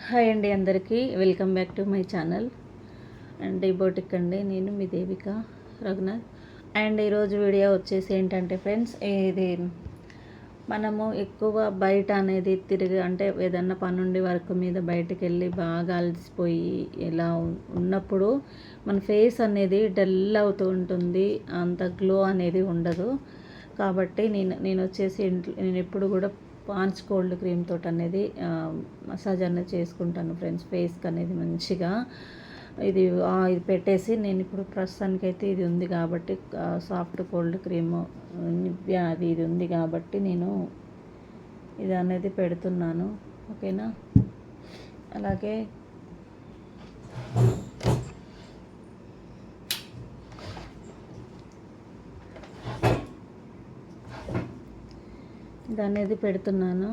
Hi అండి, అందరికీ welcome back to my channel and boutique అండి. నేను మీ దేవిక రఘునాథ్. అండ్ ఈరోజు వీడియో వచ్చేసి ఏంటంటే ఫ్రెండ్స్, ఇది మనము ఎక్కువ బయట అనేది అంటే ఏదన్నా పనుండి వర్క్ మీద బయటకు వెళ్ళి బాగా అలసిపోయి ఇలా ఉన్నప్పుడు మన ఫేస్ అనేది డల్ అవుతూ ఉంటుంది, అంత గ్లో అనేది ఉండదు. కాబట్టి నేను వచ్చేసి నేను ఎప్పుడు కూడా పాన్స్ కోల్డ్ క్రీమ్ తోటి అనేది మసాజ్ అనేది చేసుకుంటాను ఫ్రెండ్స్. ఫేస్కి అనేది మంచిగా ఇది పెట్టేసి నేను ఇప్పుడు ప్రస్తుతానికైతే ఇది ఉంది కాబట్టి సాఫ్ట్ కోల్డ్ క్రీమ్ ఇది ఉంది కాబట్టి నేను ఇది అనేది పెడుతున్నాను. ఓకేనా? అలాగే ఇది అనేది పెడుతున్నాను.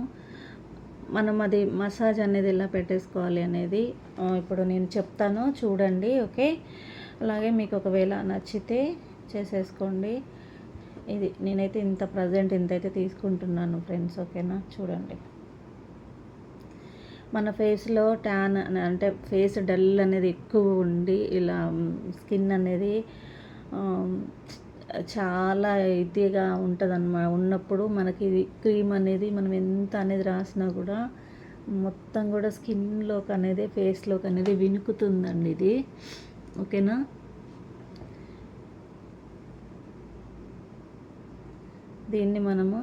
మనం అది మసాజ్ అనేది ఎలా పెట్టేసుకోవాలి అనేది ఇప్పుడు నేను చెప్తాను, చూడండి. ఓకే? అలాగే మీకు ఒకవేళ నచ్చితే చేసేసుకోండి. ఇది నేనైతే ఇంతైతే తీసుకుంటున్నాను ఫ్రెండ్స్. ఓకేనా? చూడండి. మన ఫేస్లో ట్యాన్ అంటే ఫేస్ డల్ అనేది ఎక్కువ ఉండి ఇలా స్కిన్ అనేది చాలా ఇదిగా ఉంటుందన్నమాట. ఉన్నప్పుడు మనకి ఇది క్రీమ్ అనేది మనం ఎంత అనేది రాసినా కూడా మొత్తం కూడా స్కిన్లోకి అనేది ఫేస్లోకి అనేది వినుకుతుందండి ఇది. ఓకేనా? దీన్ని మనము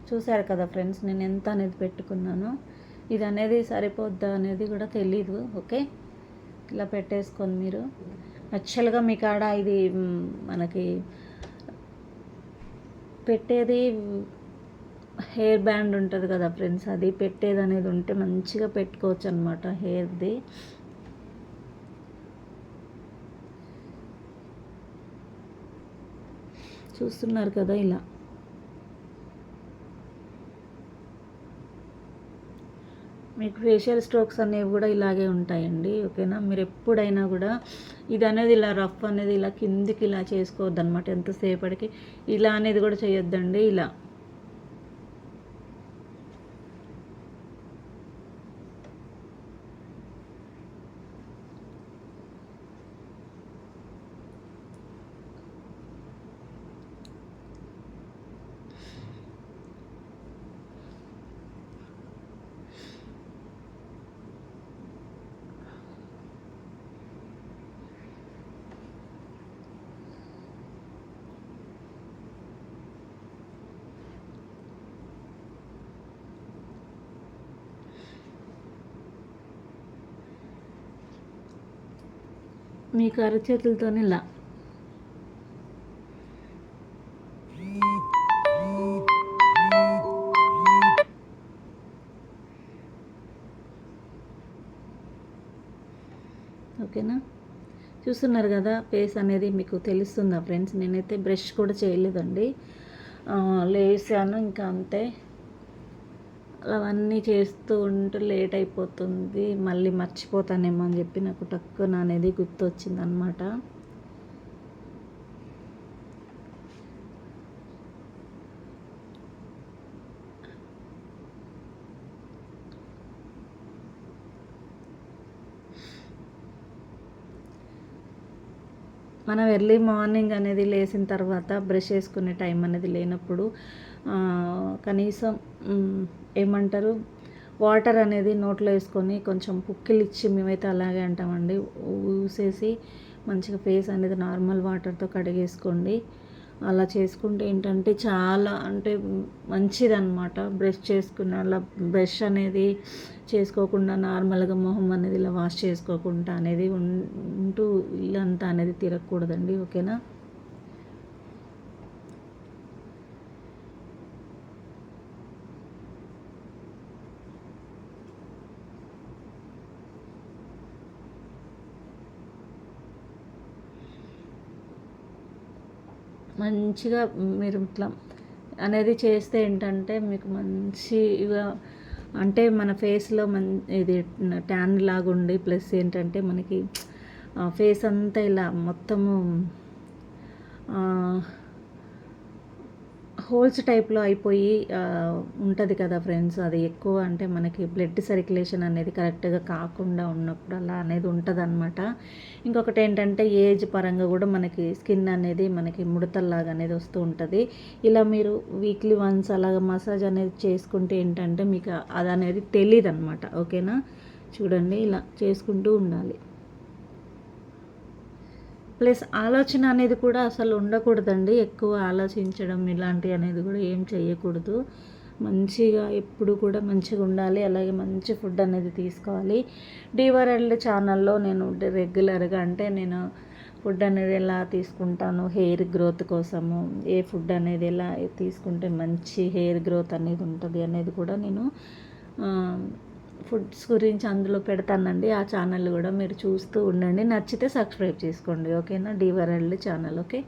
చూశారు కదా ఫ్రెండ్స్, నేను ఎంత అనేది పెట్టుకున్నాను. ఇది అనేది సరిపోద్దా అనేది కూడా తెలీదు. ఓకే? ఇలా పెట్టేసుకొని మీరు యాక్చువల్గా మీ కాడ ఇది మనకి పెట్టేది హెయిర్ బ్యాండ్ ఉంటుంది కదా ఫ్రెండ్స్, అది పెట్టేది అనేది ఉంటే మంచిగా పెట్టుకోవచ్చు అనమాట హెయిర్ది. చూస్తున్నారు కదా, ఇలా మీకు ఫేషియల్ స్ట్రోక్స్ అనేవి కూడా ఇలాగే ఉంటాయండి. ఓకేనా? మీరు ఎప్పుడైనా కూడా ఇది అనేది ఇలా రఫ్ అనేది ఇలా కిందికి ఇలా చేసుకోవద్దు అనమాట. ఎంతసేపటికి ఇలా అనేది కూడా చేయొద్దండి. ఇలా మీకు అరచేతులతోనే ఇలా ఓకేనా? చూస్తున్నారు కదా, ఫేస్ అనేది మీకు తెలుస్తుందా ఫ్రెండ్స్? నేనైతే బ్రష్ కూడా చేయలేదండి, లేసాను ఇంకా అంతే. అవన్నీ చేస్తూ ఉంటే లేట్ అయిపోతుంది, మళ్ళీ మర్చిపోతానేమో అని చెప్పి నాకు టక్కున అనేది గుర్తొచ్చిందనమాట. మనం ఎర్లీ మార్నింగ్ అనేది లేచిన తర్వాత బ్రష్ చేసుకునే టైం అనేది లేనప్పుడు కనీసం ఏమంటారు, వాటర్ అనేది నోట్లో వేసుకొని కొంచెం పుక్కిలు ఇచ్చి, మేమైతే అలాగే అంటామండి, ఊసేసి మంచిగా ఫేస్ అనేది నార్మల్ వాటర్తో కడిగేసుకోండి. అలా చేసుకుంటే ఏంటంటే చాలా అంటే మంచిదన్నమాట. బ్రష్ చేసుకున్న అలా బ్రష్ అనేది చేసుకోకుండా నార్మల్గా మొహం అనేది ఇలా వాష్ చేసుకోకుండా అనేది ఉంటూ ఇల్లంతా అనేది తిరగకూడదండి. ఓకేనా? మంచిగా మీరు ఇట్లా అనేది చేస్తే ఏంటంటే మీకు మంచిగా అంటే మన ఫేస్లో ఇది ట్యాన్ లాగా ఉండి ప్లస్ ఏంటంటే మనకి ఫేస్ అంతా ఇలా మొత్తము హోల్స్ టైప్లో అయిపోయి ఉంటుంది కదా ఫ్రెండ్స్. అది ఎక్కువ అంటే మనకి బ్లడ్ సర్క్యులేషన్ అనేది కరెక్ట్గా కాకుండా ఉన్నప్పుడు అలా అనేది ఉంటుందన్నమాట. ఇంకొకటి ఏంటంటే ఏజ్ పరంగా కూడా మనకి స్కిన్ అనేది మనకి ముడతల్లాగా అనేది వస్తూ ఉంటుంది. ఇలా మీరు వీక్లీ వన్స్ అలాగ మసాజ్ అనేది చేసుకుంటే ఏంటంటే మీకు అది అనేది తెలియదు అనమాట. ఓకేనా, చూడండి ఇలా చేసుకుంటూ ఉండాలి. ప్లస్ ఆలోచన అనేది కూడా అసలు ఉండకూడదండి. ఎక్కువ ఆలోచించడం ఇలాంటివి అనేది కూడా ఏం చేయకూడదు. మంచిగా ఎప్పుడు కూడా మంచిగా ఉండాలి. అలాగే మంచి ఫుడ్ అనేది తీసుకోవాలి. డివరల్డ్ ఛానల్లో నేను రెగ్యులర్గా అంటే నేను ఫుడ్ అనేది ఎలా తీసుకుంటాను, హెయిర్ గ్రోత్ కోసము ఏ ఫుడ్ అనేది ఎలా తీసుకుంటే మంచి హెయిర్ గ్రోత్ అనేది ఉంటుంది అనేది కూడా నేను ఫుడ్స్ గురించి అందులో పెడతానండి. ఆ ఛానల్ కూడా మీరు చూస్తూ ఉండండి. నచ్చితే సబ్స్క్రైబ్ చేసుకోండి. ఓకేనా, డివరల్డ్ ఛానల్. ఓకే,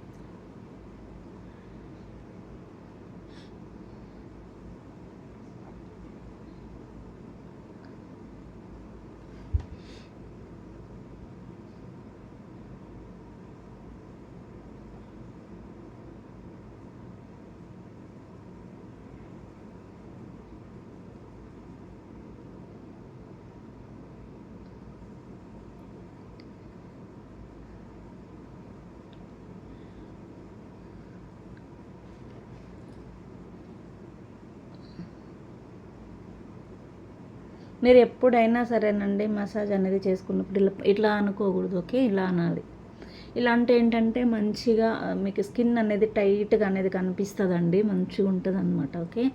మీరు ఎప్పుడైనా సరేనండి మసాజ్ అనేది చేసుకున్నప్పుడు ఇట్లా అనుకోకూడదు. ఓకే, ఇలా అనాలి. ఇలా అంటే ఏంటంటే మంచిగా మీకు స్కిన్ అనేది టైట్గా అనేది కనిపిస్తుందండి, మంచిగా ఉంటుంది అనమాట. ఓకే,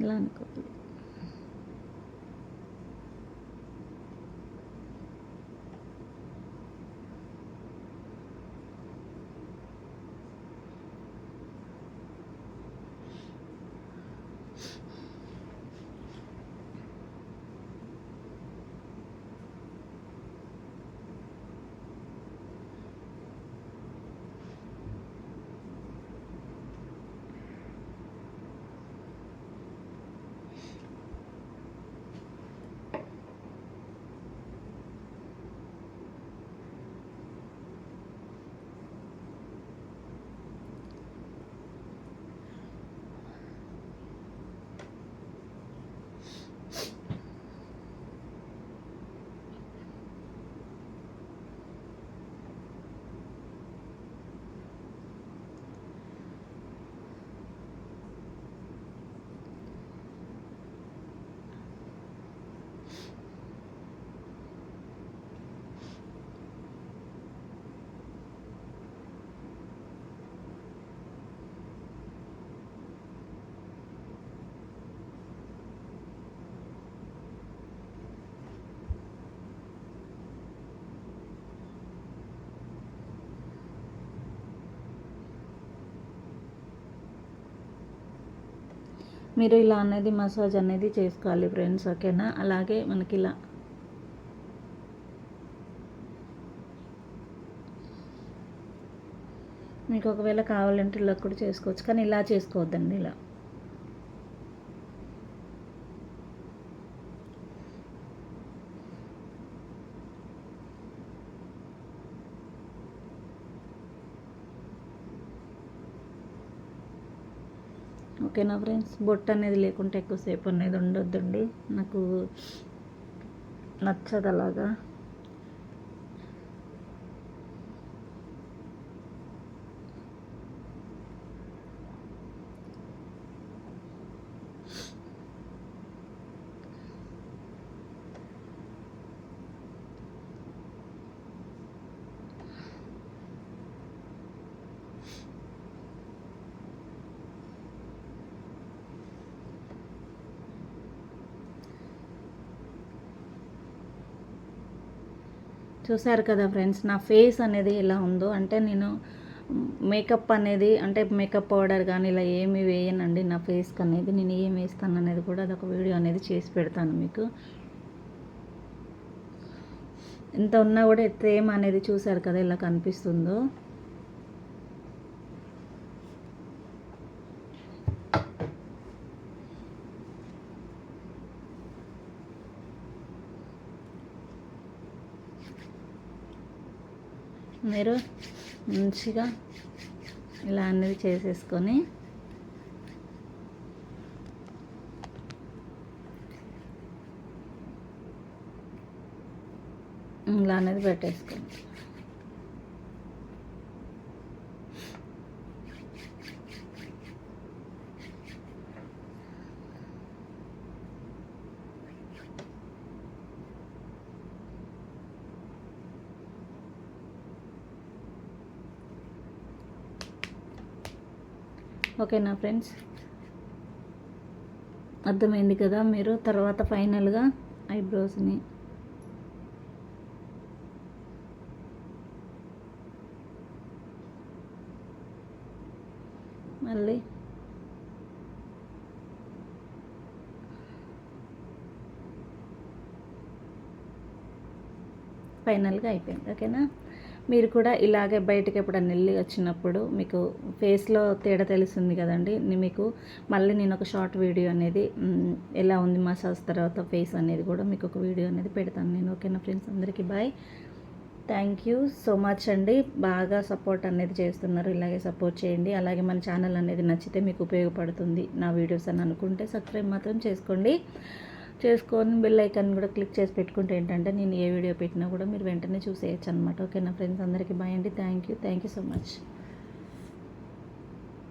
ఇలా అనుకోవాలి. మీరు ఇలా అనేది మసాజ్ అనేది చేసుకోవాలి ఫ్రెండ్స్. ఓకేనా, అలాగే మనకి ఇలా మీకు ఒకవేళ కావాలంటే ఇలా కూడా చేసుకోవచ్చు, కానీ ఇలా చేసుకోవద్దండి. ఇలా ఓకేనా ఫ్రెండ్స్. బొట్టు అనేది లేకుంటే ఎక్కువసేపు అనేది ఉండొద్దండి, నాకు నచ్చదు అలాగా. చూసారు కదా ఫ్రెండ్స్, నా ఫేస్ అనేది ఎలా ఉందో. అంటే నేను మేకప్ అనేది అంటే మేకప్ పౌడర్ కానీ ఇలా ఏమి వేయనండి నా ఫేస్కి అనేది. నేను ఏం వేస్తాను అనేది కూడా అదొక వీడియో అనేది చేసి పెడతాను మీకు. ఇంత ఉన్నా కూడా తేమ అనేది చూసారు కదా ఇలా కనిపిస్తుందో. మీరు మంచిగా ఇలా అనేది చేసేసుకొని ఇలా అనేది పెట్టేసుకోండి. ఓకేనా ఫ్రెండ్స్, అర్థమైంది కదా. మీరు తర్వాత ఫైనల్గా ఐబ్రోస్ని మళ్ళీ ఫైనల్గా అయిపోయింది. ఓకేనా, మీరు కూడా ఇలాగే బయటకి ఎప్పుడన్నా వెళ్ళి వచ్చినప్పుడు మీకు ఫేస్లో తేడా తెలుస్తుంది కదండి. మీకు మళ్ళీ నేను ఒక షార్ట్ వీడియో అనేది ఎలా ఉంది మసాజ్ తర్వాత ఫేస్ అనేది కూడా మీకు ఒక వీడియో అనేది పెడతాను నేను. ఓకేనా ఫ్రెండ్స్, అందరికీ bye. Thank you so much అండి. బాగా సపోర్ట్ అనేది చేస్తున్నారు, ఇలాగే సపోర్ట్ చేయండి. అలాగే మన ఛానల్ అనేది నచ్చితే మీకు ఉపయోగపడుతుంది నా వీడియోస్ అని అనుకుంటే సబ్స్క్రైబ్ మాత్రం చేసుకొని బెల్ ఐకాన్ కూడా క్లిక్ చేసి పెట్టుకుంటే ఏంటంటే నేను ఏ వీడియో పెట్టినా కూడా మీరు వెంటనే చూసేయచ్చు అనమాట. ఓకేనా ఫ్రెండ్స్, అందరికీ బాయ్ అండి. Thank you so much.